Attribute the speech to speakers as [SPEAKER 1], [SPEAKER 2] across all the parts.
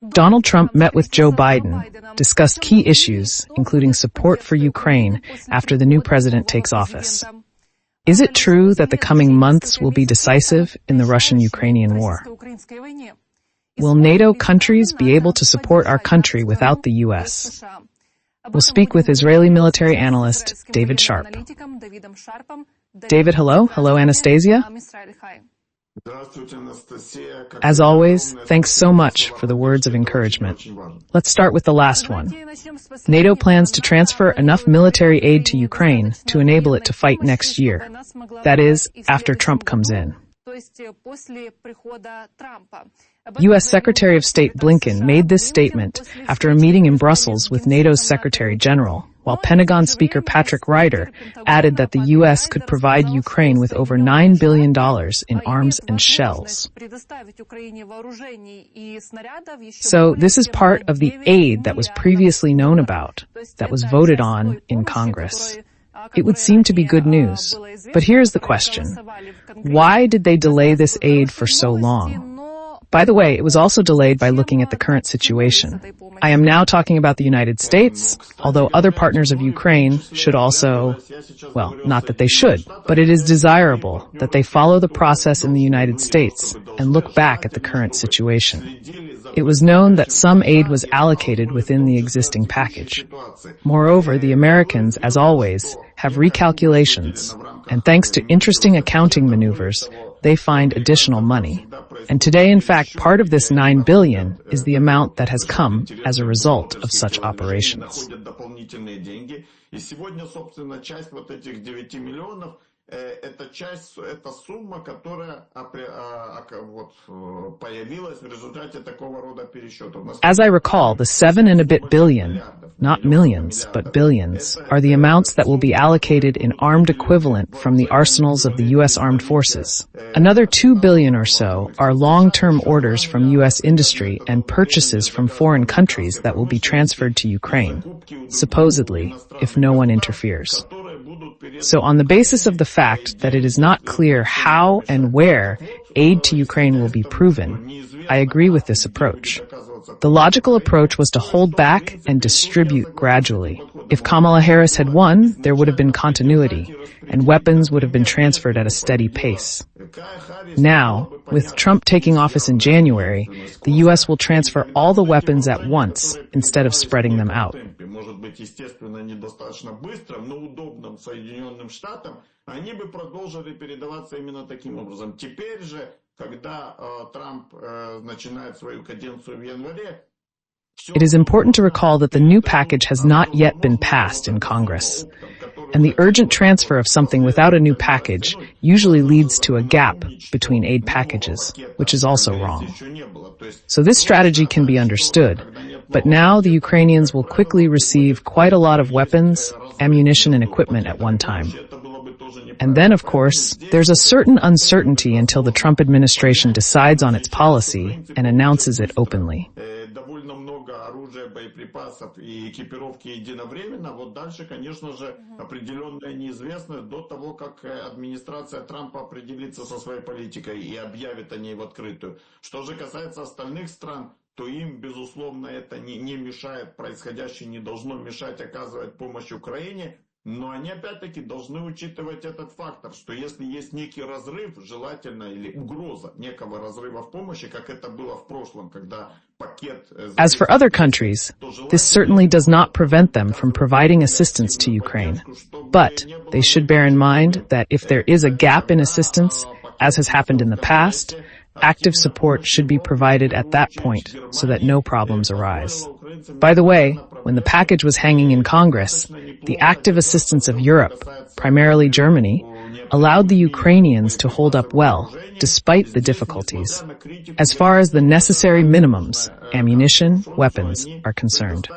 [SPEAKER 1] Donald Trump met with Joe Biden, discussed key issues, including support for Ukraine after the new president takes office. Is it true that the coming months will be decisive in the Russian-Ukrainian war? Will NATO countries be able to support our country without the U.S.? We'll speak with Israeli military analyst David Sharp. David, hello. Hello, Anastasia. As always, thanks so much for the words of encouragement. Let's start with the last one. NATO plans to transfer enough military aid to Ukraine to enable it to fight next year. That is, after Trump comes in. U.S. Secretary of State Blinken made this statement after a meeting in Brussels with NATO's Secretary General, while Pentagon Speaker Patrick Ryder added that the U.S. could provide Ukraine with over $9 billion in arms and shells. So this is part of the aid that was previously known about, that was voted on in Congress. It would seem to be good news. But here's the question. Why did they delay this aid for so long? By the way, it was also delayed by looking at the current situation. I am now talking about the United States, although other partners of Ukraine should also, well, not that they should, but it is desirable that they follow the process in the United States and look back at the current situation. It was known that some aid was allocated within the existing package. Moreover, the Americans, as always, have recalculations, and thanks to interesting accounting maneuvers, they find additional money. And today, in fact, part of this $9 billion is the amount that has come as a result of such operations. As I recall, the 7 and a bit billion, not millions, but billions, are the amounts that will be allocated in armed equivalent from the arsenals of the U.S. Armed Forces. Another 2 billion or so are long-term orders from U.S. industry and purchases from foreign countries that will be transferred to Ukraine, supposedly, if no one interferes. So on the basis of the fact that it is not clear how and where aid to Ukraine will be proven, I agree with this approach. The logical approach was to hold back and distribute gradually. If Kamala Harris had won, there would have been continuity, and weapons would have been transferred at a steady pace. Now, with Trump taking office in January, the U.S. will transfer all the weapons at once instead of spreading them out. It is important to recall that the new package has not yet been passed in Congress, and the urgent transfer of something without a new package usually leads to a gap between aid packages, which is also wrong. So this strategy can be understood, but now the Ukrainians will quickly receive quite a lot of weapons, ammunition, and equipment at one time. And then, of course, there's a certain uncertainty until the Trump administration decides on its policy and announces it openly. Боеприпасов и экипировки единовременно, вот дальше, конечно же, определенная неизвестность до того, как администрация Трампа определится со своей политикой и объявит о ней в открытую. Что же касается остальных стран, то им, безусловно, это не мешает, происходящее не должно мешать оказывать помощь Украине, но они опять-таки должны учитывать этот фактор, что если есть некий разрыв, желательно, или угроза некого разрыва в помощи, как это было в прошлом, когда пакет... As for other countries, this certainly does not prevent them from providing assistance to Ukraine. But they should bear in mind that if there is a gap in assistance, as has happened in the past, active support should be provided at that point so that no problems arise. By the way, when the package was hanging in Congress, the active assistance of Europe, primarily Germany, allowed the Ukrainians to hold up well, despite the difficulties, as far as the necessary minimums, ammunition, weapons, are concerned.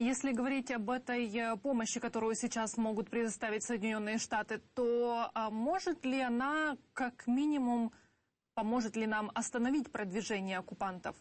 [SPEAKER 2] Если говорить об этой помощи, которую сейчас могут предоставить Соединенные Штаты, то может ли она, как минимум, поможет ли нам остановить продвижение оккупантов?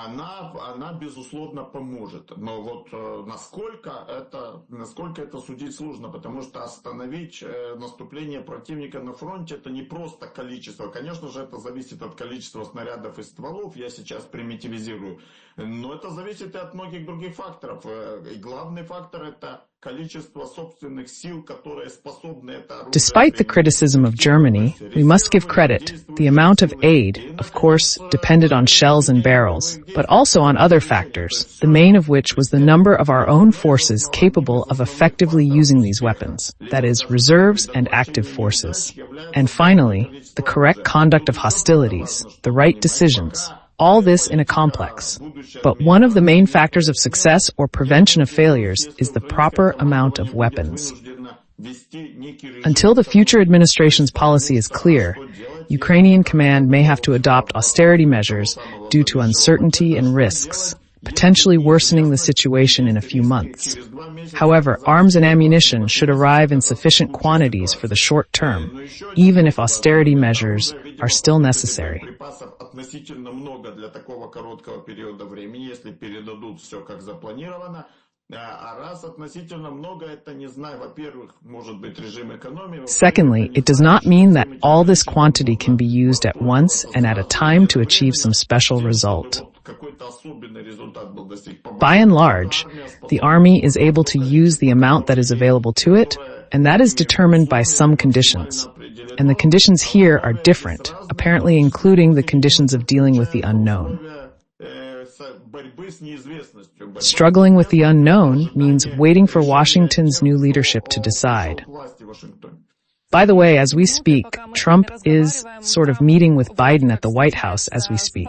[SPEAKER 1] она безусловно поможет. Но вот насколько это судить сложно, потому что остановить наступление противника на фронте это не просто количество. Конечно же, это зависит от количества снарядов и стволов, я сейчас примитивизирую. Но это зависит и от многих других факторов. И главный фактор это количество собственных сил, которые способны это оружие.
[SPEAKER 3] Despite the criticism of Germany, we must give credit. The amount of aid, of course, depended on shells and barrels, but also on other factors, the main of which was the number of our own forces capable of effectively using these weapons, that is, reserves and active forces. And finally, the correct conduct of hostilities, the right decisions. All this in a complex. But one of the main factors of success or prevention of failures is the proper amount of weapons. Until the future administration's policy is clear, Ukrainian command may have to adopt austerity measures due to uncertainty and risks, potentially worsening the situation in a few months. However, arms and ammunition should arrive in sufficient quantities for the short term, even if austerity measures are still necessary.
[SPEAKER 1] Относительно много для такого короткого периода времени, если передадут все как запланировано. А раз относительно много, это не знаю, во-первых, может быть режим экономии.
[SPEAKER 3] Secondly, it does not mean that all this quantity can be used at once and at a time to achieve some special result. By and large, the army is able to use the amount that is available to it, and that is determined by some conditions. And the conditions here are different, apparently including the conditions of dealing with the unknown. Struggling with the unknown means waiting for Washington's new leadership to decide. By the way, as we speak, Trump is sort of meeting with Biden at the White House as we speak.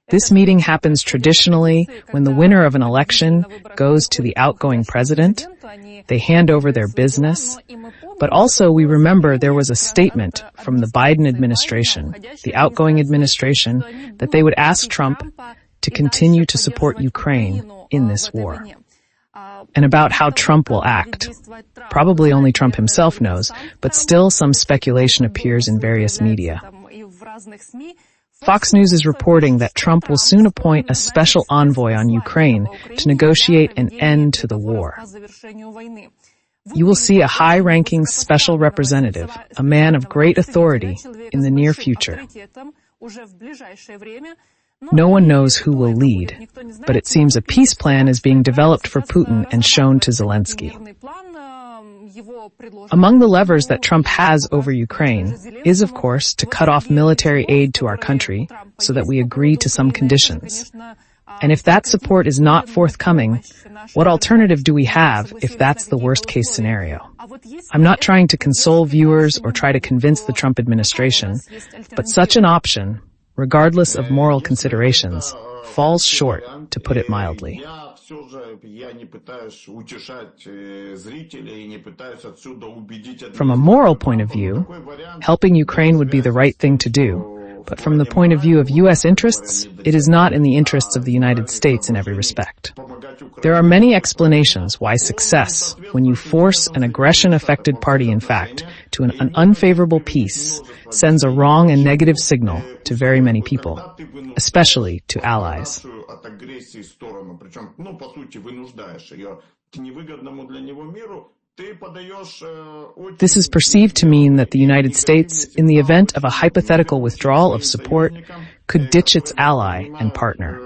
[SPEAKER 3] This meeting happens traditionally when the winner of an election goes to the outgoing president. They hand over their business. But also we remember there was a statement from the Biden administration, the outgoing administration, that they would ask Trump to continue to support Ukraine in this war. And about how Trump will act. Probably only Trump himself knows, but still some speculation appears in various media. Fox News is reporting that Trump will soon appoint a special envoy on Ukraine to negotiate an end to the war. You will see a high-ranking special representative, a man of great authority, in the near future. No one knows who will lead, but it seems a peace plan is being developed for Putin and shown to Zelensky. Among the levers that Trump has over Ukraine is, of course, to cut off military aid to our country so that we agree to some conditions. And if that support is not forthcoming, what alternative do we have if that's the worst-case scenario? I'm not trying to console viewers or try to convince the Trump administration, but such an option, regardless of moral considerations, falls short, to put it mildly. From a moral point of view, helping Ukraine would be the right thing to do. But from the point of view of U.S. interests, it is not in the interests of the United States in every respect. There are many explanations why success, when you force an aggression-affected party, in fact, to an unfavorable peace, sends a wrong and negative signal to very many people, especially to allies. This is perceived to mean that the United States, in the event of a hypothetical withdrawal of support, could ditch its ally and partner.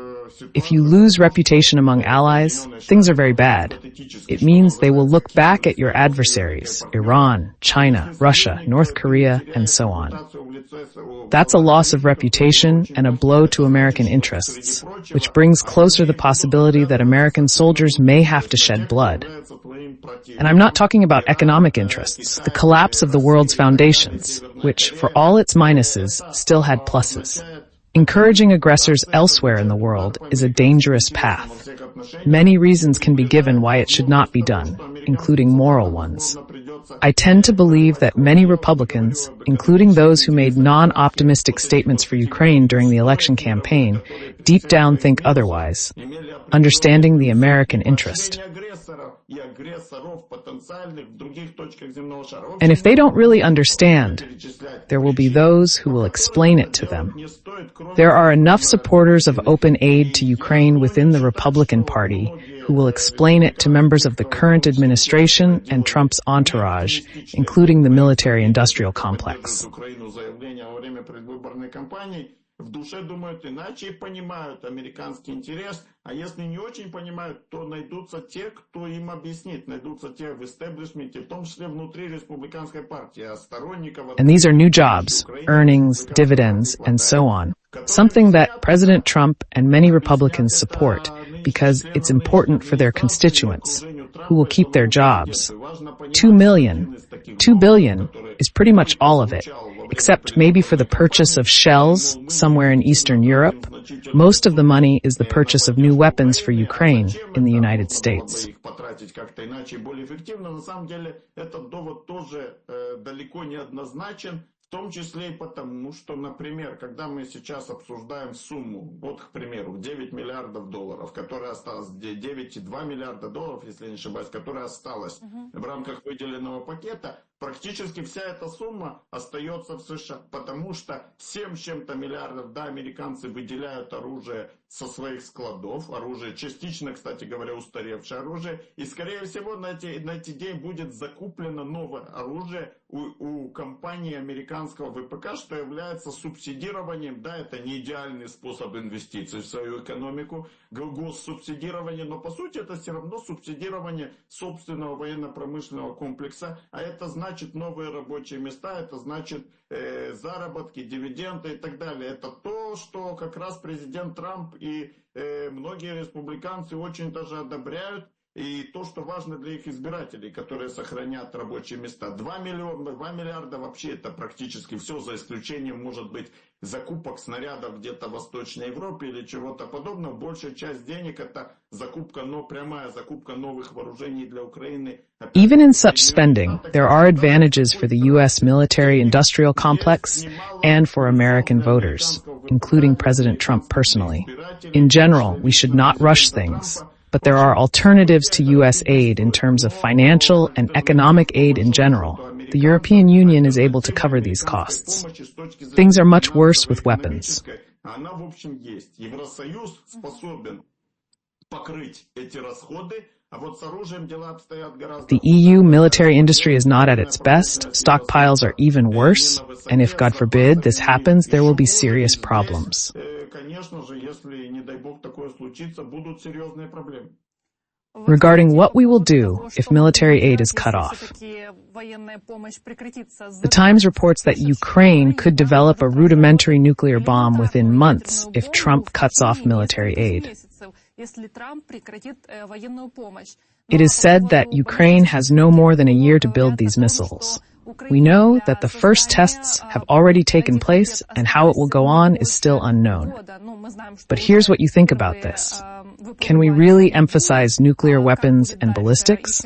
[SPEAKER 3] If you lose reputation among allies, things are very bad. It means they will look back at your adversaries, Iran, China, Russia, North Korea, and so on. That's a loss of reputation and a blow to American interests, which brings closer the possibility that American soldiers may have to shed blood. And I'm not talking about economic interests, the collapse of the world's foundations, which, for all its minuses, still had pluses. Encouraging aggressors elsewhere in the world is a dangerous path. Many reasons can be given why it should not be done, including moral ones. I tend to believe that many Republicans, including those who made non-optimistic statements for Ukraine during the election campaign, deep down think otherwise, understanding the American interest.
[SPEAKER 1] и агрессоров потенциальных в других точках земного шара.
[SPEAKER 3] And if they don't really understand, there will be those who will explain it to them. There are enough supporters of open aid to Ukraine within the Republican Party who will explain it to members of the current administration and Trump's entourage, including the military-industrial complex.
[SPEAKER 1] В душе думают иначе и понимают американский интерес, а если не очень понимают, то найдутся те, кто им объяснит, найдутся те в истеблишменте, в том числе внутри республиканской партии, а сторонников...
[SPEAKER 3] And these are new jobs, earnings, dividends, and so on. Something that President Trump and many Republicans support because it's important for their constituents, who will keep their jobs. 2 billion is pretty much all of it, except maybe for the purchase of shells somewhere in Eastern Europe. Most of the money is the purchase of new weapons for Ukraine in the United States.
[SPEAKER 1] В том числе и потому, что, например, когда мы сейчас обсуждаем сумму, вот, к примеру, 9 миллиардов долларов, которая осталась, 9,2 миллиарда долларов, если я не ошибаюсь, которая осталась в рамках выделенного пакета, практически вся эта сумма остается в США, потому что 7 с чем-то миллиардов, да, американцы выделяют оружие со своих складов, оружие частично, кстати говоря, устаревшее оружие, и, скорее всего, на эти деньги будет закуплено новое оружие у компании американского ВПК, что является субсидированием, да, это не идеальный способ инвестиций в свою экономику, госсубсидирование, но по сути это все равно субсидирование собственного военно-промышленного комплекса, а это значит новые рабочие места, это значит заработки, дивиденды и так далее. Это то, что как раз президент Трамп и многие республиканцы очень даже одобряют, и то, что важно для их избирателей, которые сохранят рабочие места. 2 миллиарда вообще это практически все, за исключением, может быть, закупок снарядов где-то в Восточной Европе или чего-то подобного. Большая часть денег это закупка, но прямая закупка новых вооружений для Украины.
[SPEAKER 3] Even in such spending, there are advantages for the U.S. military-industrial complex and for American voters, including President Trump personally. In general, we should not rush things. But there are alternatives to U.S. aid in terms of financial and economic aid in general. The European Union is able to cover these costs. Things are much worse with weapons. The EU military industry is not at its best, stockpiles are even worse, and if, God forbid, this happens, there will be serious problems. Regarding what we will do if military aid is cut off. The Times reports that Ukraine could develop a rudimentary nuclear bomb within months if Trump cuts off military aid. It is said that Ukraine has no more than a year to build these missiles. We know that the first tests have already taken place and how it will go on is still unknown. But here's what you think about this. Can we really emphasize nuclear weapons and ballistics?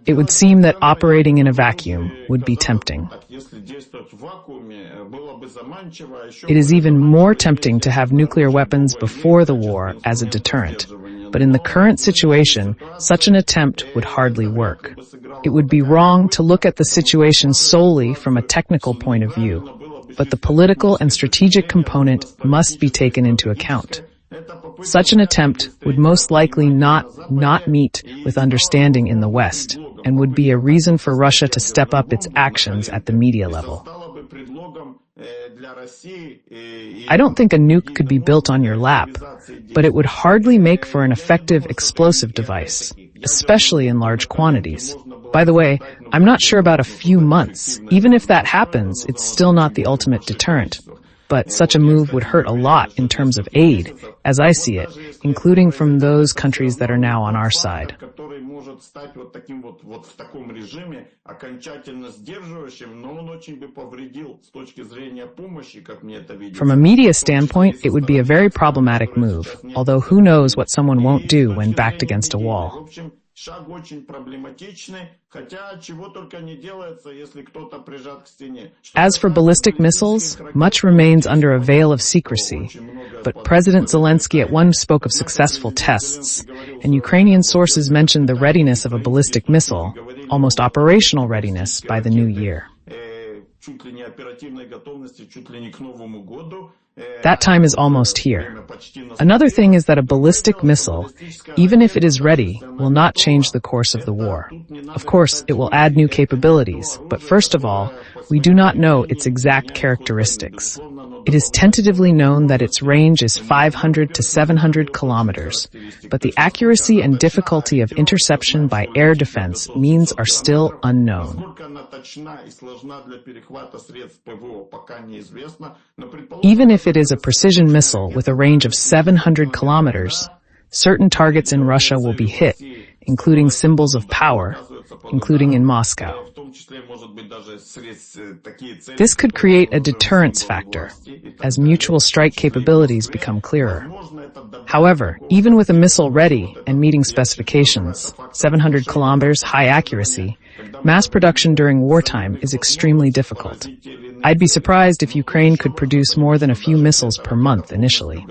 [SPEAKER 3] It would seem that operating in a vacuum would be tempting. It is even more tempting to have nuclear weapons before the war as a deterrent. But in the current situation, such an attempt would hardly work. It would be wrong to look at the situation solely from a technical point of view. But the political and strategic component must be taken into account. Such an attempt would most likely not meet with understanding in the West, and would be a reason for Russia to step up its actions at the media level. I don't think a nuke could be built on your lap, but it would hardly make for an effective explosive device, especially in large quantities. By the way, I'm not sure about a few months. Even if that happens, it's still not the ultimate deterrent. But such a move would hurt a lot in terms of aid, as I see it, including from those countries that are now on our side. From a media standpoint, it would be a very problematic move, although who knows what someone won't do when backed against a wall.
[SPEAKER 1] шаг очень проблематичный, хотя чего только не делается, если кто-то прижат к стене.
[SPEAKER 3] As for ballistic missiles, much remains under a veil of secrecy. But President Zelensky at once spoke of successful tests, and Ukrainian sources mentioned the readiness of a ballistic missile, almost operational readiness, by the new year. That time is almost here. Another thing is that a ballistic missile, even if it is ready, will not change the course of the war. Of course, it will add new capabilities, but first of all, we do not know its exact characteristics. It is tentatively known that its range is 500 to 700 kilometers, but the accuracy and difficulty of interception by air defense means are still unknown. Even if it is a precision missile with a range of 700 kilometers, certain targets in Russia will be hit, including symbols of power, including in Moscow. This could create a deterrence factor, as mutual strike capabilities become clearer. However, even with a missile ready and meeting specifications, 700 kilometers high accuracy, mass production during wartime is extremely difficult. I'd be surprised if Ukraine could produce more than a few missiles per month initially.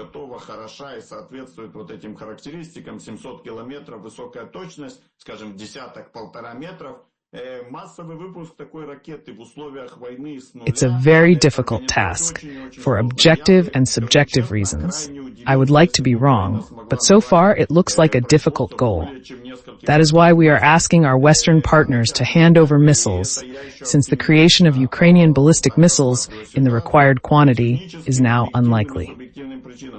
[SPEAKER 3] It's a very difficult task, for objective and subjective reasons. I would like to be wrong, but so far it looks like a difficult goal. That is why we are asking our Western partners to hand over missiles, since the creation of Ukrainian ballistic missiles in the required quantity is now unlikely.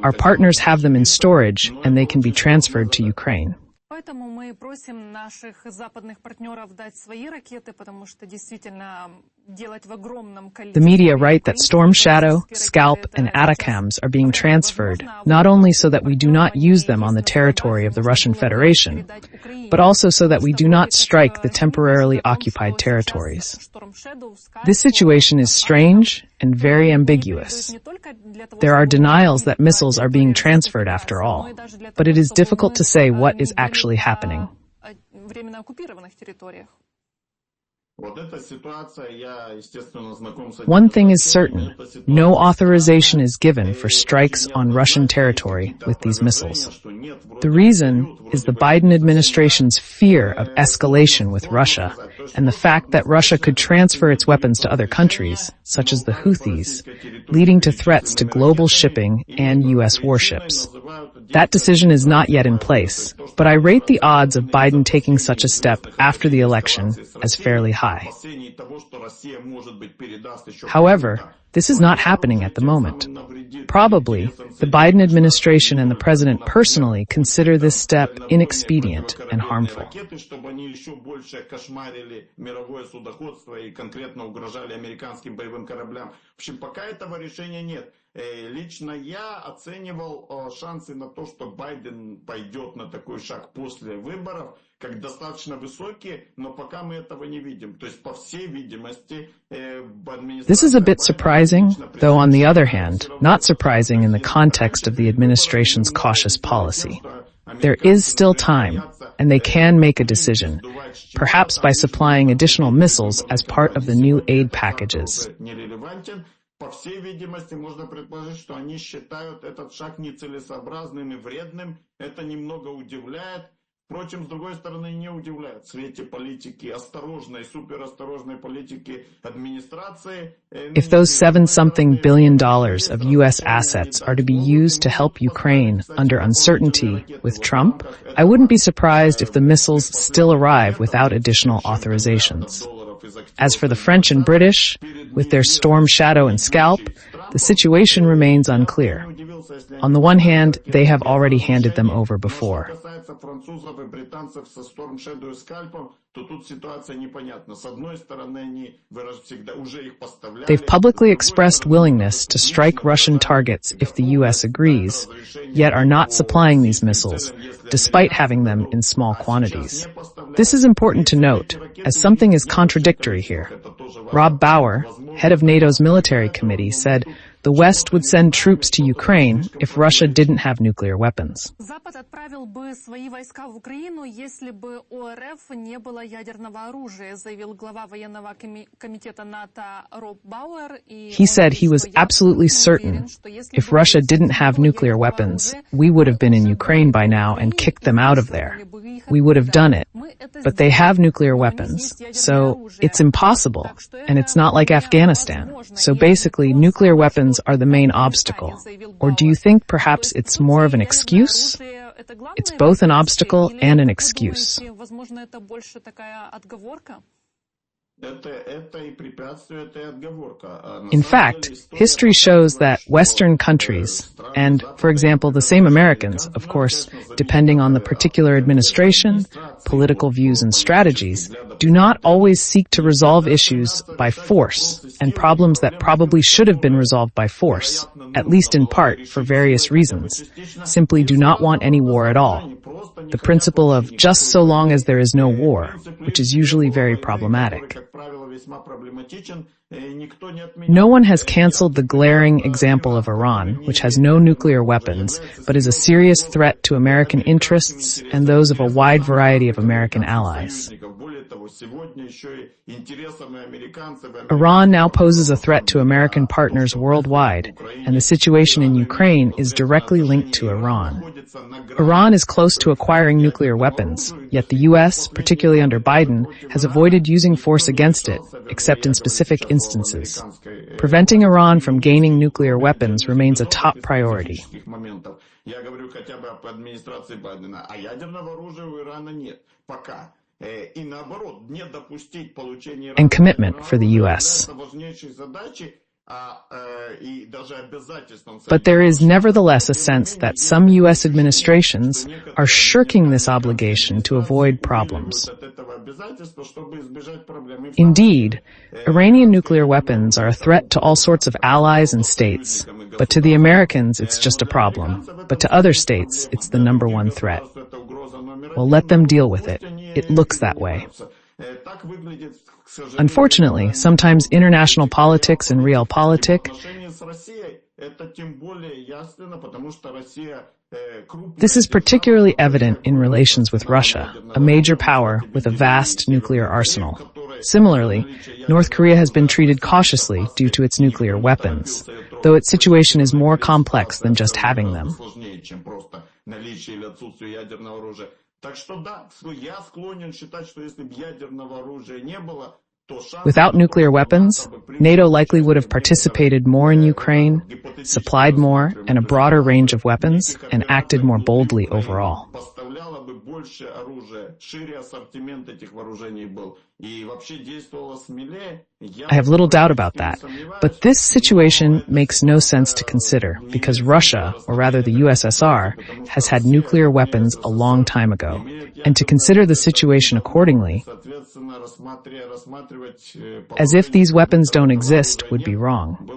[SPEAKER 3] Our partners have them in storage, and they can be transferred to Ukraine.
[SPEAKER 2] Поэтому мы просим наших западных партнеров дать свои ракеты, потому что действительно делать в огромном количестве.
[SPEAKER 3] The media write that Storm Shadow, Scalp, and Atacams are being transferred, not only so that we do not use them on the territory of the Russian Federation, but also so that we do not strike the temporarily occupied territories. This situation is strange and very ambiguous. There are denials that missiles are being transferred after all, but it is difficult to say what is actually happening. One thing is certain, no authorization is given for strikes on Russian territory with these missiles. The reason is the Biden administration's fear of escalation with Russia and the fact that Russia could transfer its weapons to other countries, such as the Houthis, leading to threats to global shipping and U.S. warships. That decision is not yet in place, but I rate the odds of Biden taking such a step after the election as fairly high. However, this is not happening at the moment. Probably, the Biden administration and the president personally consider this step inexpedient and harmful.
[SPEAKER 1] Лично я оценивал шансы на то, что Байден пойдет на такой шаг после выборов, как достаточно высокие, но пока мы этого не видим. То есть, по всей видимости,
[SPEAKER 3] This is a bit surprising, though on the other hand, not surprising in the context of the administration's cautious policy. There is still time, and they can make a decision, perhaps by supplying additional missiles as part of the new aid packages.
[SPEAKER 1] По всей видимости, можно предположить, что они считают этот шаг нецелесообразным и вредным. Это немного удивляет. Впрочем, с другой стороны, не удивляет. В свете политики, осторожной, суперосторожной политики администрации.
[SPEAKER 3] If those $7-something billion of U.S. assets are to be used to help Ukraine under uncertainty with Trump, I wouldn't be surprised if the missiles still arrive without additional authorizations. As for the French and British, with their Storm Shadow and Scalp, the situation remains unclear. On the one hand, they have already handed them over before. They've publicly expressed willingness to strike Russian targets if the U.S. agrees, yet are not supplying these missiles, despite having them in small quantities. This is important to note, as something is contradictory here. Rob Bauer, head of NATO's military committee, said, the West would send troops to Ukraine if Russia didn't have nuclear weapons.
[SPEAKER 2] Запад отправил бы свои войска в Украину, если бы у РФ не было ядерного оружия, заявил глава военного комитета НАТО Роб Бауэр.
[SPEAKER 3] He said he was absolutely certain if Russia didn't have nuclear weapons, we would have been in Ukraine by now and kicked them out of there. We would have done it. But they have nuclear weapons, so it's impossible, and it's not like Afghanistan. So basically, nuclear weapons are the main obstacle. Or do you think perhaps it's more of an excuse? It's both an obstacle and an excuse. In fact, history shows that Western countries, and, for example, the same Americans, of course, depending on the particular administration, political views and strategies, do not always seek to resolve issues by force, and problems that probably should have been resolved by force, at least in part for various reasons, simply do not want any war at all. The principle of just so long as there is no war, which is usually very problematic. No one has canceled the glaring example of Iran, which has no nuclear weapons, but is a serious threat to American interests and those of a wide variety of American allies. Iran now poses a threat to American partners worldwide, and the situation in Ukraine is directly linked to Iran. Iran is close to acquiring nuclear weapons, yet the U.S., particularly under Biden, has avoided using force against it, except in specific instances. Preventing Iran from gaining nuclear weapons remains a top priority. And commitment for the U.S. But there is nevertheless a sense that some U.S. administrations are shirking this obligation to avoid problems. Indeed, Iranian nuclear weapons are a threat to all sorts of allies and states, but to the Americans it's just a problem, but to other states it's the number one threat. Well, let them deal with it. It looks that way. Unfortunately, sometimes international politics and realpolitik. This is particularly evident in relations with Russia, a major power with a vast nuclear arsenal. Similarly, North Korea has been treated cautiously due to its nuclear weapons, though its situation is more complex than just having them. Without nuclear weapons, NATO likely would have participated more in Ukraine, supplied more and a broader range of weapons, and acted more boldly overall. I have little doubt about that, but this situation makes no sense to consider because Russia, or rather the USSR, has had nuclear weapons a long time ago, and to consider the situation accordingly, as if these weapons don't exist, would be wrong.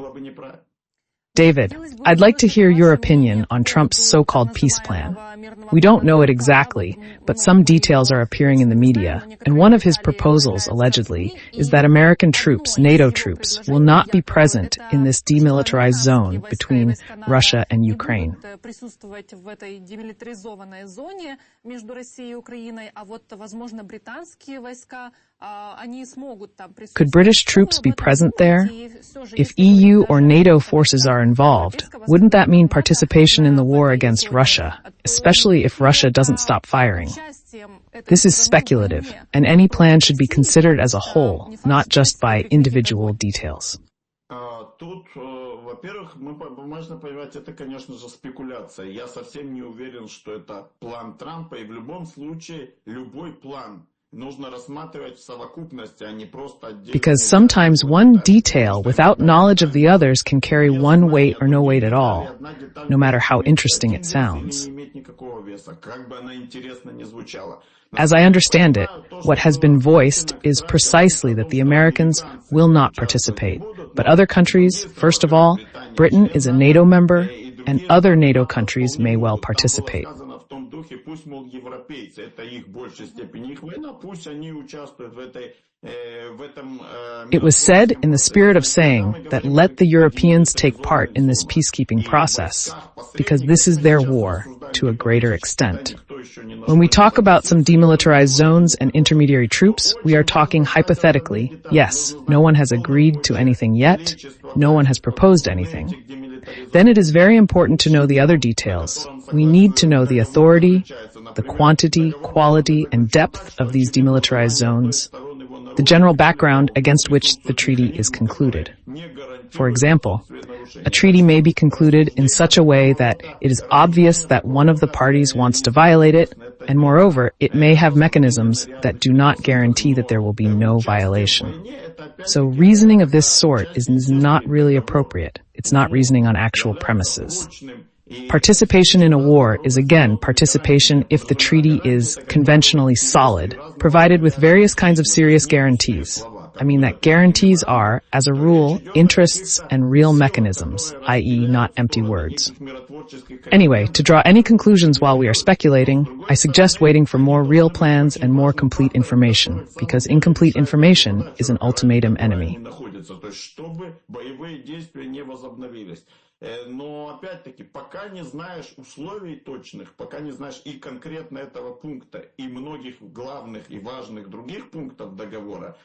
[SPEAKER 3] David, I'd like to hear your opinion on Trump's so-called peace plan. We don't know it exactly, but some details are appearing in the media, and one of his proposals, allegedly, is that American troops, NATO troops, will not be present in this demilitarized zone between Russia and Ukraine. Could British troops be present there? If EU or NATO forces are involved, wouldn't that mean participation in the war against Russia, especially if Russia doesn't stop firing? This is speculative, and any plan should be considered as a whole, not just by individual details.
[SPEAKER 1] Во-первых, можно понимать, это, конечно же, спекуляция. Я совсем не уверен, что это план Трампа, и в любом случае любой план нужно рассматривать в совокупности, а не просто отдельно.
[SPEAKER 3] Because sometimes one detail without knowledge of the others can carry one weight or no weight at all, no matter how interesting it sounds. As I understand it, what has been voiced is precisely that the Americans will not participate, but other countries, first of all, Britain is a NATO member, and other NATO countries may well participate.
[SPEAKER 1] воздухе, пусть, мол, европейцы, это их в большей степени их война, пусть они участвуют в этой
[SPEAKER 3] It was said in the spirit of saying that let the Europeans take part in this peacekeeping process, because this is their war to a greater extent. When we talk about some demilitarized zones and intermediary troops, we are talking hypothetically. Yes, no one has agreed to anything yet. No one has proposed anything. Then it is very important to know the other details. We need to know the authority, the quantity, quality, and depth of these demilitarized zones, the general background against which the treaty is concluded. For example, a treaty may be concluded in such a way that it is obvious that one of the parties wants to violate it, and moreover, it may have mechanisms that do not guarantee that there will be no violation. So reasoning of this sort is not really appropriate. It's not reasoning on actual premises. Participation in a war is again participation if the treaty is conventionally solid, provided with various kinds of serious guarantees. I mean that guarantees are, as a rule, interests and real mechanisms, i.e. not empty words. Anyway, to draw any conclusions while we are speculating, I suggest waiting for more real plans and more complete information, because incomplete information is an ultimatum enemy.
[SPEAKER 1] Но, опять-таки, пока не знаешь условий точных, пока не знаешь и конкретно этого пункта, и многих главных и важных других пунктов договора,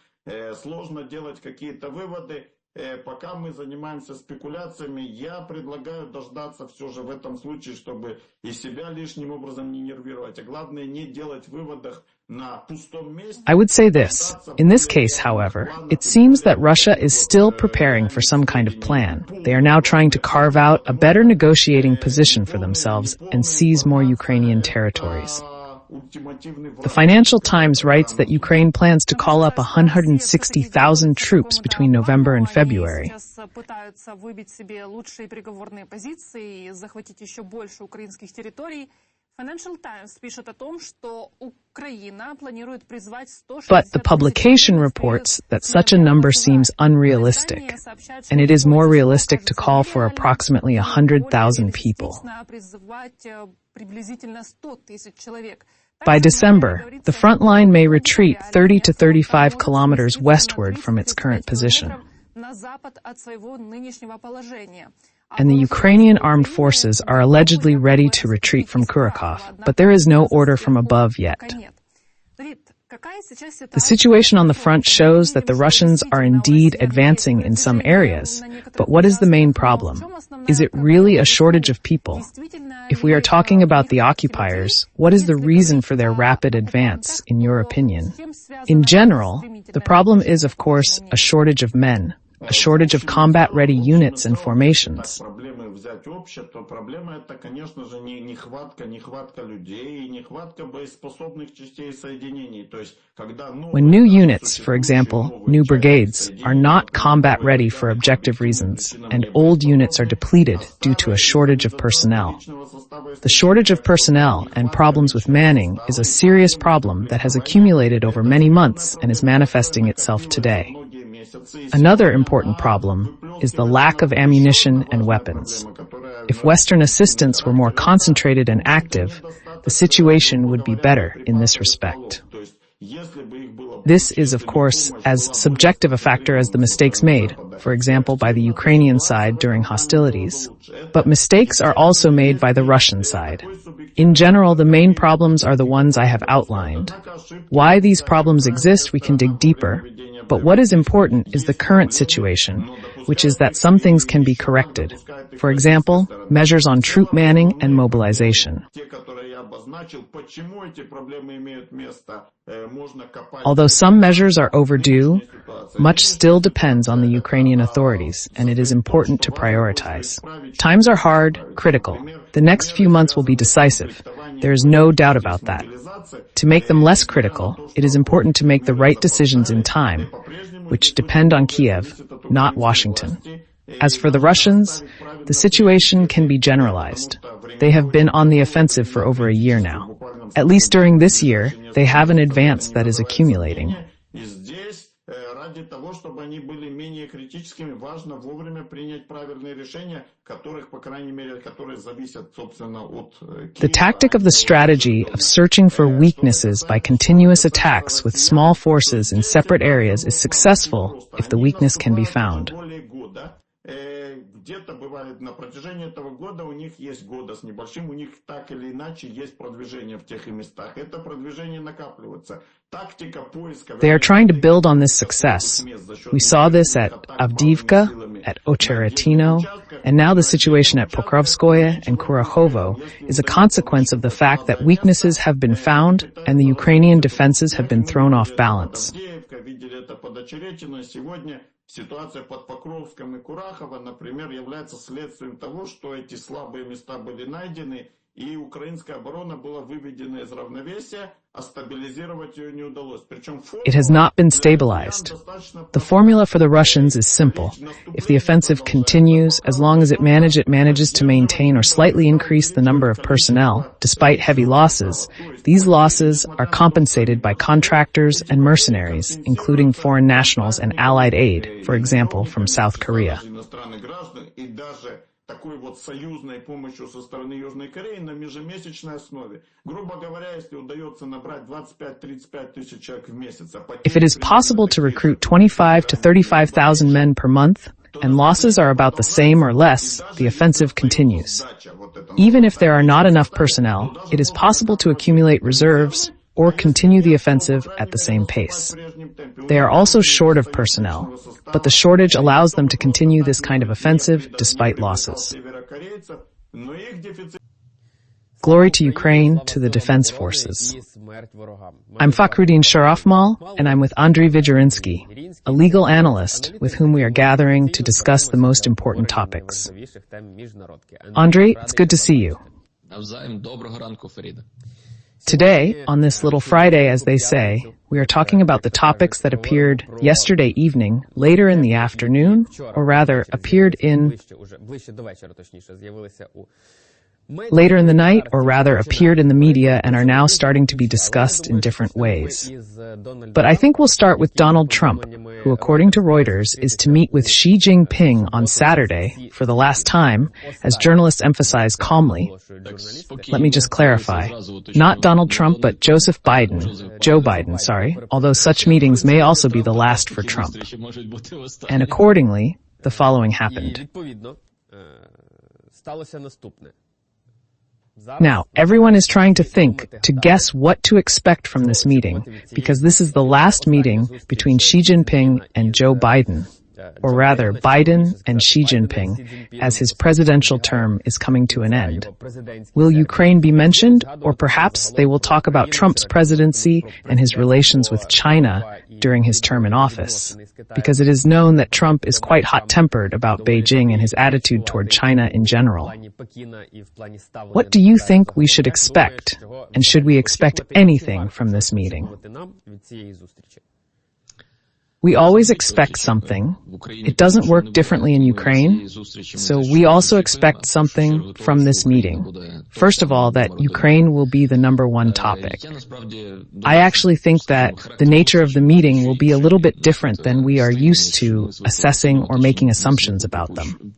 [SPEAKER 1] сложно делать какие-то выводы. Пока мы занимаемся спекуляциями, я предлагаю дождаться все же в этом случае, чтобы и себя лишним образом не нервировать, а главное не делать выводов на пустом месте.
[SPEAKER 3] I would say this. In this case, however, it seems that Russia is still preparing for some kind of plan. They are now trying to carve out a better negotiating position for themselves and seize more Ukrainian territories. The Financial Times writes that Ukraine plans to call up 160,000 troops between November and February.
[SPEAKER 2] Financial Times пишет о том, что Украина планирует призвать 160.
[SPEAKER 3] But the publication reports that such a number seems unrealistic, and it is more realistic to call for approximately 100,000 people. By December, the Frontline may retreat 30 to 35 kilometers westward from its current position. And the Ukrainian armed forces are allegedly ready to retreat from Kharkiv, but there is no order from above yet. The situation on the front shows that the Russians are indeed advancing in some areas, but what is the main problem? Is it really a shortage of people? If we are talking about the occupiers, what is the reason for their rapid advance, in your opinion? In general, the problem is, of course, a shortage of men, a shortage of combat-ready units and formations. When new units, for example, new brigades, are not combat-ready for objective reasons, and old units are depleted due to a shortage of personnel. The shortage of personnel and problems with manning is a serious problem that has accumulated over many months and is manifesting itself today. Another important problem is the lack of ammunition and weapons. If Western assistance were more concentrated and active, the situation would be better in this respect. This is, of course, as subjective a factor as the mistakes made, for example, by the Ukrainian side during hostilities. But mistakes are also made by the Russian side. In general, the main problems are the ones I have outlined. Why these problems exist, we can dig deeper. But what is important is the current situation, which is that some things can be corrected. For example, measures on troop manning and mobilization. Although some measures are overdue, much still depends on the Ukrainian authorities, and it is important to prioritize. Times are hard, critical. The next few months will be decisive. There is no doubt about that. To make them less critical, it is important to make the right decisions in time, which depend on Kiev, not Washington. As for the Russians, the situation can be generalized. They have been on the offensive for over a year now. At least during this year, they have an advance that is accumulating.
[SPEAKER 1] ради того, чтобы они были менее критическими, важно вовремя принять правильные решения, которых, по крайней мере, которые зависят, собственно, от
[SPEAKER 3] The tactic of the strategy of searching for weaknesses by continuous attacks with small forces in separate areas is successful if the weakness can be found.
[SPEAKER 1] Где-то бывает на протяжении этого года у них есть года с небольшим, у них так или иначе есть продвижение в тех местах. Это продвижение накапливается. Тактика поиска...
[SPEAKER 3] They are trying to build on this success. We saw this at Avdiivka, at Ocheretino, and now the situation at Pokrovskoye and Kurakhovo is a consequence of the fact that weaknesses have been found and the Ukrainian defenses have been thrown off balance.
[SPEAKER 1] Ситуация под Покровском и Курахово, например, является следствием того, что эти слабые места были найдены, и украинская оборона была выведена из равновесия, а стабилизировать ее не удалось. Причем
[SPEAKER 3] It has not been stabilized. The formula for the Russians is simple. If the offensive continues, as long as it manages to maintain or slightly increase the number of personnel, despite heavy losses, these losses are compensated by contractors and mercenaries, including foreign nationals and allied aid, for example, from South Korea.
[SPEAKER 1] Такой вот союзной помощью со стороны Южной Кореи на ежемесячной основе. Грубо говоря, если удается набрать 25-35 тысяч человек в месяц...
[SPEAKER 3] If it is possible to recruit 25 to 35,000 men per month, and losses are about the same or less, the offensive continues. Even if there are not enough personnel, it is possible to accumulate reserves or continue the offensive at the same pace. They are also short of personnel, but the shortage allows them to continue this kind of offensive despite losses. Glory to Ukraine, to the defense forces. I'm Fakhruddin Sharafmal, and I'm with Andriy Vyjerinsky, a legal analyst with whom we are gathering to discuss the most important topics. Andriy, it's good to see you. Today, on this little Friday, as they say, we are talking about the topics that appeared yesterday evening, later in the afternoon, or rather, appeared in later in the night, or rather appeared in the media and are now starting to be discussed in different ways. But I think we'll start with Donald Trump, who, according to Reuters, is to meet with Xi Jinping on Saturday for the last time, as journalists emphasize calmly. Let me just clarify. Not Donald Trump, but Joe Biden, although such meetings may also be the last for Trump. And accordingly, the following happened. Now, everyone is trying to guess what to expect from this meeting, because this is the last meeting between Xi Jinping and Joe Biden, or rather Biden and Xi Jinping, as his presidential term is coming to an end. Will Ukraine be mentioned, or perhaps they will talk about Trump's presidency and his relations with China during his term in office? Because it is known that Trump is quite hot-tempered about Beijing and his attitude toward China in general. What do you think we should expect, and should we expect anything from this meeting? We always expect something. It doesn't work differently in Ukraine, so we also expect something from this meeting. First of all, that Ukraine will be the number one topic. I actually think that the nature of the meeting will be a little bit different than we are used to assessing or making assumptions about them.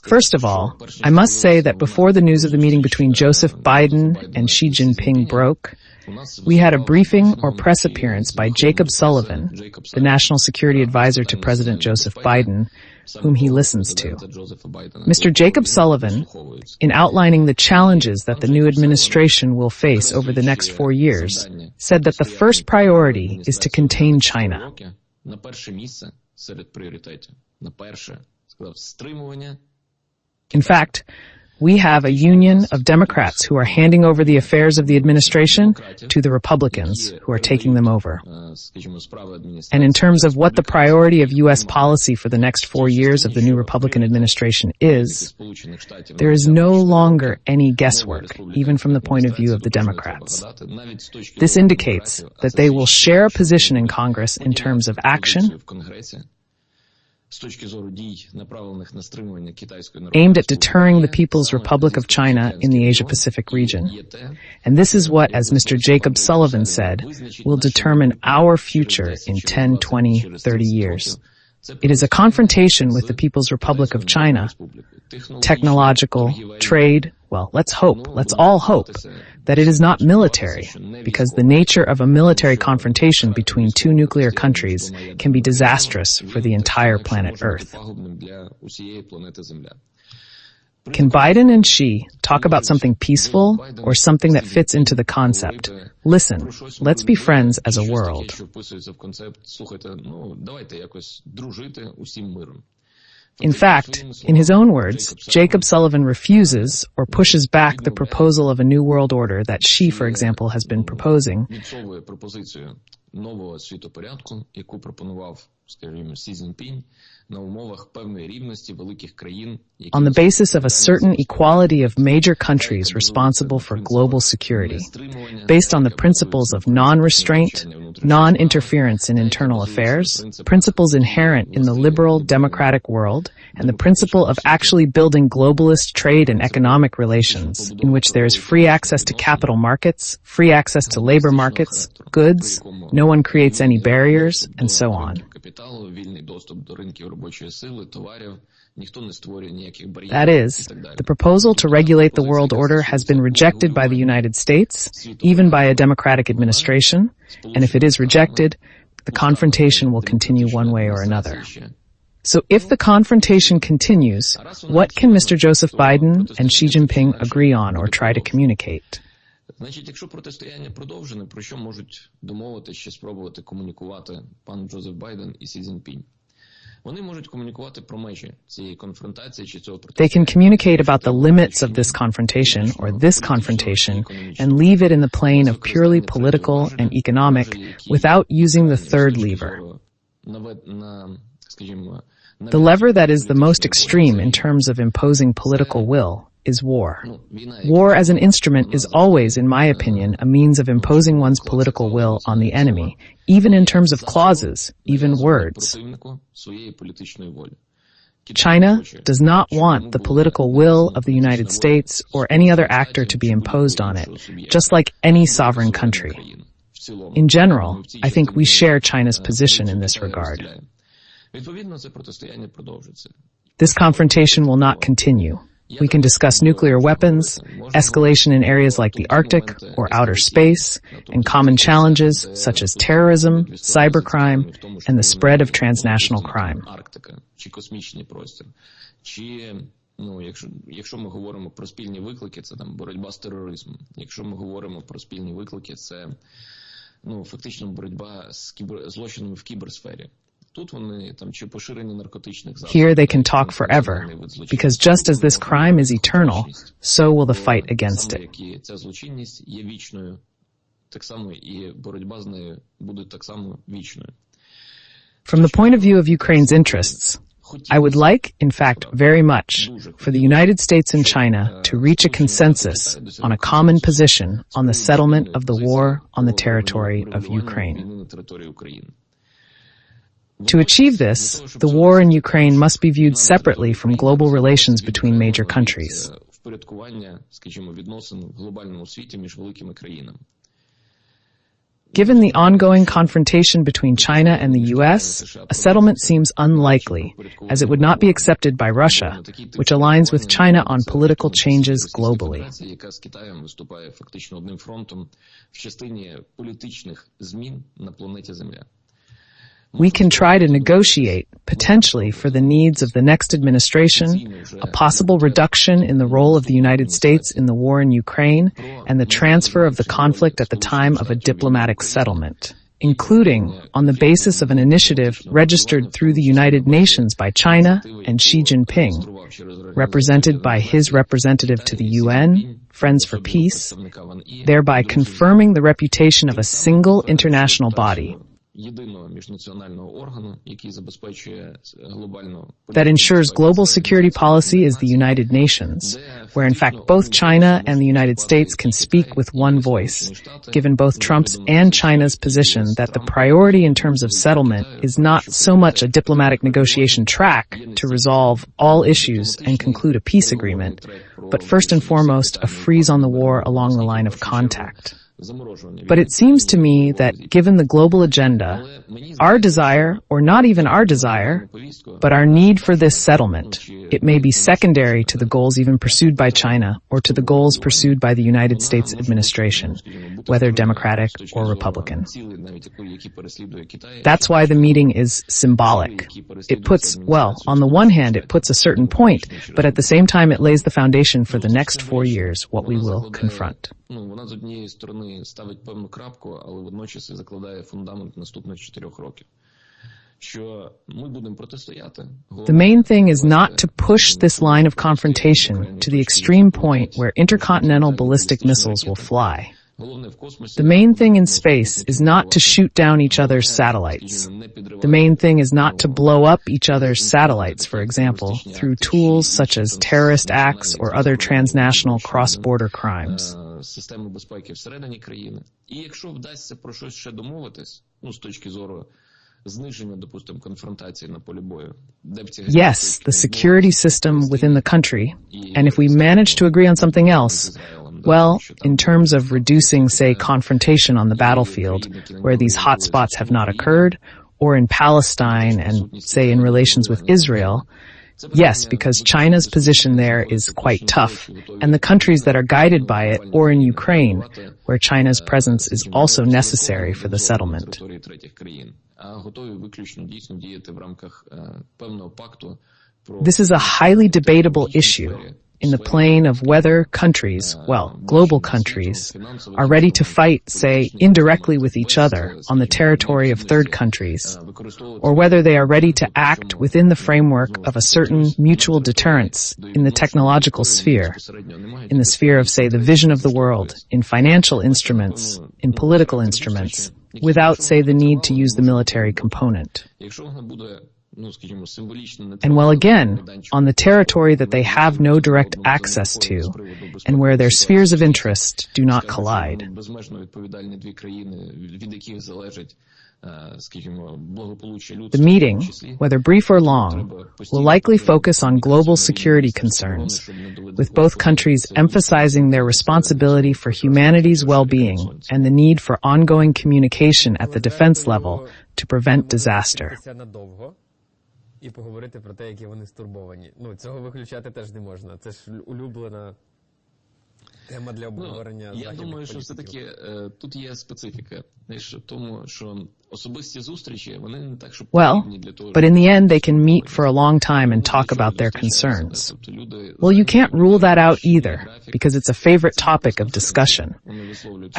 [SPEAKER 3] First of all, I must say that before the news of the meeting between Joseph Biden and Xi Jinping broke, we had a briefing or press appearance by Jacob Sullivan, the National Security Advisor to President Joseph Biden, whom he listens to. Mr. Jacob Sullivan, in outlining the challenges that the new administration will face over the next 4 years, said that the first priority is to contain China. In fact, we have a union of Democrats who are handing over the affairs of the administration to the Republicans who are taking them over. And in terms of what the priority of U.S. policy for the next 4 years of the new Republican administration is, there is no longer any guesswork, even from the point of view of the Democrats. This indicates that they will share a position in Congress in terms of action, aimed at deterring the People's Republic of China in the Asia-Pacific region. And this is what, as Mr. Jacob Sullivan said, will determine our future in 10, 20, 30 years. It is a confrontation with the People's Republic of China. Technological, trade, well, let's all hope that it is not military, because the nature of a military confrontation between two nuclear countries can be disastrous for the entire planet Earth. Can Biden and Xi talk about something peaceful or something that fits into the concept? Listen, let's be friends as a world. In fact, in his own words, Jacob Sullivan refuses or pushes back the proposal of a new world order that Xi, for example, has been proposing, on the basis of a certain equality of major countries responsible for global security, based on the principles of non-restraint, non-interference in internal affairs, principles inherent in the liberal democratic world, and the principle of actually building globalist trade and economic relations, in which there is free access to capital markets, free access to labor markets, goods, no one creates any barriers, and so on. That is, the proposal to regulate the world order has been rejected by the United States, even by a democratic administration, and if it is rejected, the confrontation will continue one way or another. So if the confrontation continues, what can Mr. Joseph Biden and Xi Jinping agree on or try to communicate?
[SPEAKER 4] Якщо протистояння продовжене, про що можуть домовитись чи спробувати комунікувати пан Джозеф Байден і Сі Цзіньпінь? Вони можуть комунікувати про межі цієї конфронтації чи цього
[SPEAKER 3] протистояння. They can communicate about the limits of this confrontation or this confrontation and leave it in the plane of purely political and economic without using the third lever. The lever that is the most extreme in terms of imposing political will is war. War as an instrument is always, in my opinion, a means of imposing one's political will on the enemy, even in terms of clauses, even words. China does not want the political will of the United States or any other actor to be imposed on it, just like any sovereign country. In general, I think we share China's position in this regard. This confrontation will not continue. We can discuss nuclear weapons, escalation in areas like the Arctic or outer space, and common challenges such as terrorism, cybercrime, and the spread of transnational crime.
[SPEAKER 4] Якщо ми говоримо про спільні виклики, це там боротьба з тероризмом. Якщо ми говоримо про спільні виклики, це фактично боротьба з злочинами в кіберсфері.
[SPEAKER 3] Here they can talk forever, because just as this crime is eternal, so will the fight against it. From the point of view of Ukraine's interests, I would like, in fact, very much, for the United States and China to reach a consensus on a common position on the settlement of the war on the territory of Ukraine. To achieve this, the war in Ukraine must be viewed separately from global relations between major countries. Given the ongoing confrontation between China and the U.S., a settlement seems unlikely, as it would not be accepted by Russia, which aligns with China on political changes globally. We can try to negotiate, potentially for the needs of the next administration, a possible reduction in the role of the United States in the war in Ukraine and the transfer of the conflict at the time of a diplomatic settlement, including on the basis of an initiative registered through the United Nations by China and Xi Jinping, represented by his representative to the UN, Friends for Peace, thereby confirming the reputation of a single international body,
[SPEAKER 4] єдиного міжнаціонального органу, який забезпечує глобальну
[SPEAKER 3] that ensures global security policy is the United Nations, where in fact both China and the United States can speak with one voice, given both Trump's and China's position that the priority in terms of settlement is not so much a diplomatic negotiation track to resolve all issues and conclude a peace agreement, but first and foremost a freeze on the war along the line of contact. But it seems to me that given the global agenda, our desire, or not even our desire, but our need for this settlement, it may be secondary to the goals even pursued by China or to the goals pursued by the United States administration, whether Democratic or Republican. That's why the meeting is symbolic. It puts, well, on the one hand, it puts a certain point, but at the same time it lays the foundation for the next 4 years, what we will confront.
[SPEAKER 4] Вона з однієї сторони ставить певну крапку, але водночас і закладає фундамент наступних 4 років. Що ми будемо протистояти.
[SPEAKER 3] The main thing is not to push this line of confrontation to the extreme point where intercontinental ballistic missiles will fly. The main thing in space is not to shoot down each other's satellites. The main thing is not to blow up each other's satellites, for example, through tools such as terrorist acts or other transnational cross-border crimes.
[SPEAKER 4] Системи безпеки всередині країни. І якщо вдасться про щось ще домовитись, з точки зору зниження, допустимо, конфронтації на полі бою.
[SPEAKER 3] Yes, the security system within the country, and if we manage to agree on something else, well, in terms of reducing, say, confrontation on the battlefield, where these hotspots have not occurred, or in Palestine and, say, in relations with Israel, yes, because China's position there is quite tough, and the countries that are guided by it, or in Ukraine, where China's presence is also necessary for the settlement. This is a highly debatable issue in the plane of whether countries, well, global countries, are ready to fight, say, indirectly with each other on the territory of third countries, or whether they are ready to act within the framework of a certain mutual deterrence in the technological sphere, in the sphere of, say, the vision of the world, in financial instruments, in political instruments, without, say, the need to use the military component. And well, again, on the territory that they have no direct access to, and where their spheres of interest do not collide. The meeting, whether brief or long, will likely focus on global security concerns, with both countries emphasizing their responsibility for humanity's well-being and the need for ongoing communication at the defense level to prevent disaster.
[SPEAKER 5] І поговорити про те, які вони стурбовані. Цього виключати теж не можна. Це ж улюблена тема для обговорення західних політиків.
[SPEAKER 4] Я думаю, що все-таки тут є специфіка. Знаєш, в тому, що особисті зустрічі, вони не так, щоб потрібні для того,
[SPEAKER 3] but in the end they can meet for a long time and talk about their concerns. Well, you can't rule that out either, because it's a favorite topic of discussion.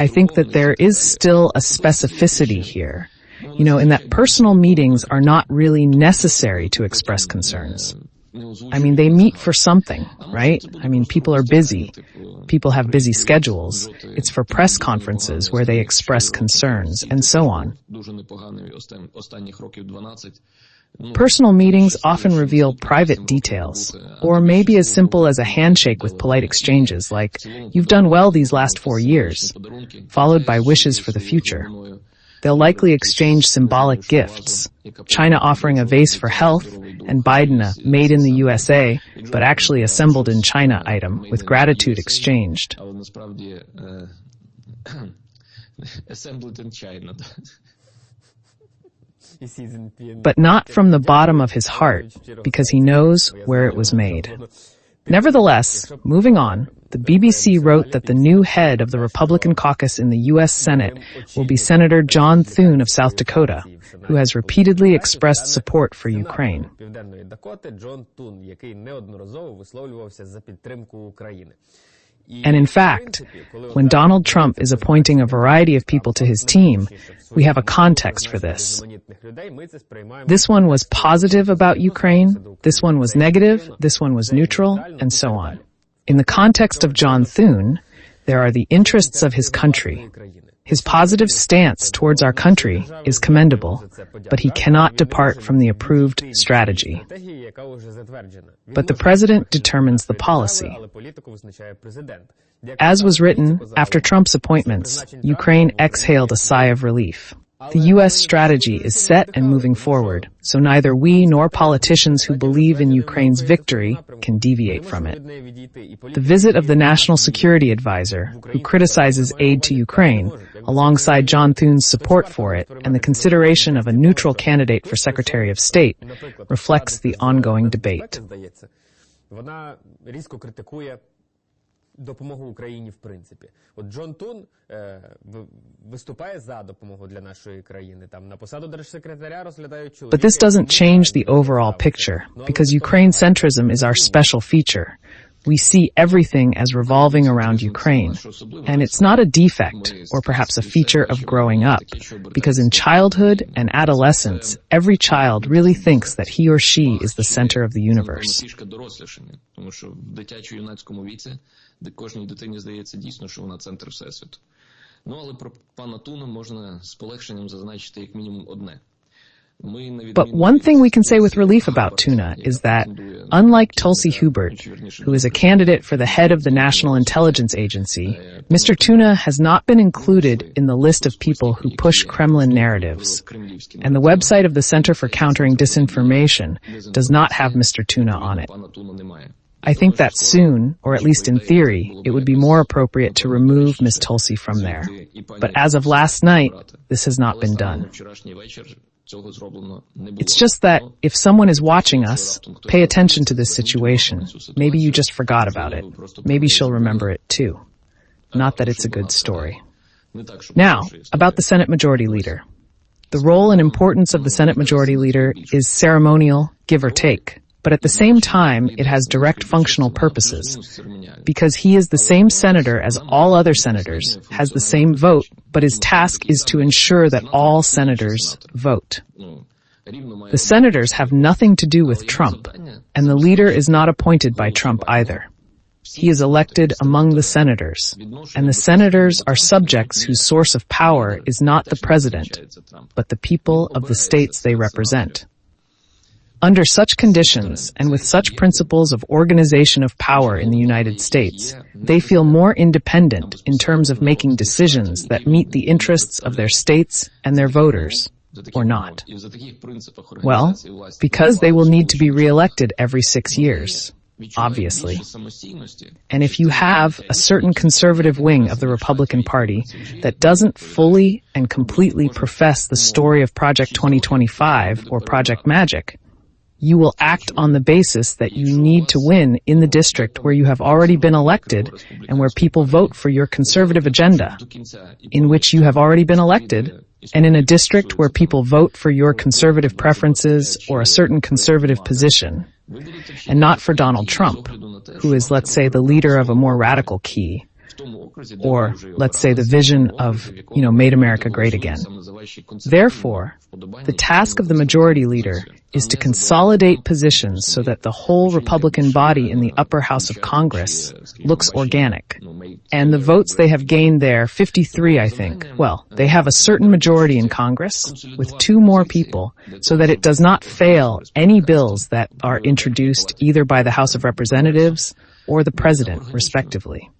[SPEAKER 3] I think that there is still a specificity here. You know, in that personal meetings are not really necessary to express concerns. I mean, they meet for something, right? I mean, people are busy. People have busy schedules. It's for press conferences where they express concerns, and so on. Personal meetings often reveal private details, or maybe as simple as a handshake with polite exchanges like, "You've done well these last 4 years," followed by wishes for the future. They'll likely exchange symbolic gifts, China offering a vase for health and Biden a made in the USA, but actually assembled in China item with gratitude exchanged.
[SPEAKER 4] Assembled in China.
[SPEAKER 3] But not from the bottom of his heart, because he knows where it was made. Nevertheless, moving on, the BBC wrote that the new head of the Republican caucus in the U.S. Senate will be Senator John Thune of South Dakota, who has repeatedly expressed support for Ukraine. And in fact, when Donald Trump is appointing a variety of people to his team, we have a context for this. This one was positive about Ukraine, this one was negative, this one was neutral, and so on. In the context of John Thune, there are the interests of his country, His positive stance towards our country is commendable, but he cannot depart from the approved strategy. But the president determines the policy. As was written, after Trump's appointments, Ukraine exhaled a sigh of relief. The U.S. strategy is set and moving forward, so neither we nor politicians who believe in Ukraine's victory can deviate from it. The visit of the National Security Advisor, who criticizes aid to Ukraine, alongside John Thune's support for it and the consideration of a neutral candidate for Secretary of State, reflects the ongoing debate.
[SPEAKER 5] Допомогу Україні в принципі. От Джон Тун виступає за допомогу для нашої країни. Там на посаду держсекретаря розглядають чоловіка.
[SPEAKER 3] But this doesn't change the overall picture, because Ukraine centrism is our special feature. We see everything as revolving around Ukraine. And it's not a defect, or perhaps a feature of growing up, because in childhood and adolescence, every child really thinks that he or she is the center of the universe.
[SPEAKER 4] Де кожній дитині здається дійсно, що вона центр всесвіту. Ну, але про пана Туна можна з полегшенням зазначити як мінімум одне.
[SPEAKER 3] But one thing we can say with relief about Tuna is that, unlike Tulsi Hubert, who is a candidate for the head of the National Intelligence Agency, Mr. Tuna has not been included in the list of people who push Kremlin narratives. And the website of the Center for Countering Disinformation does not have Mr. Tuna on it. I think that soon, or at least in theory, it would be more appropriate to remove Ms. Tulsi from there. But as of last night, this has not been done. It's just that if someone is watching us, pay attention to this situation. Maybe you just forgot about it. Maybe she'll remember it too. Not that it's a good story. Now, about the Senate Majority Leader. The role and importance of the Senate Majority Leader is ceremonial, give or take. But at the same time, it has direct functional purposes, because he is the same senator as all other senators, has the same vote, but his task is to ensure that all senators vote. The senators have nothing to do with Trump, and the leader is not appointed by Trump either. He is elected among the senators, and the senators are subjects whose source of power is not the president, but the people of the states they represent. Under such conditions, and with such principles of organization of power in the United States, they feel more independent in terms of making decisions that meet the interests of their states and their voters, or not. Well, because they will need to be re-elected every 6 years, obviously. And if you have a certain conservative wing of the Republican Party that doesn't fully and completely profess the story of Project 2025 or Project Magic, you will act on the basis that you need to win in the district where you have already been elected and where people vote for your conservative agenda, in which you have already been elected, and in a district where people vote for your conservative preferences or a certain conservative position, and not for Donald Trump, who is, let's say, the leader of a more radical key, or, let's say, the vision of, Made America Great Again. Therefore, the task of the majority leader is to consolidate positions so that the whole Republican body in the upper house of Congress looks organic. And the votes they have gained there, 53, I think, they have a certain majority in Congress with 2 more people so that it does not fail any bills that are introduced either by the House of Representatives or the President, respectively.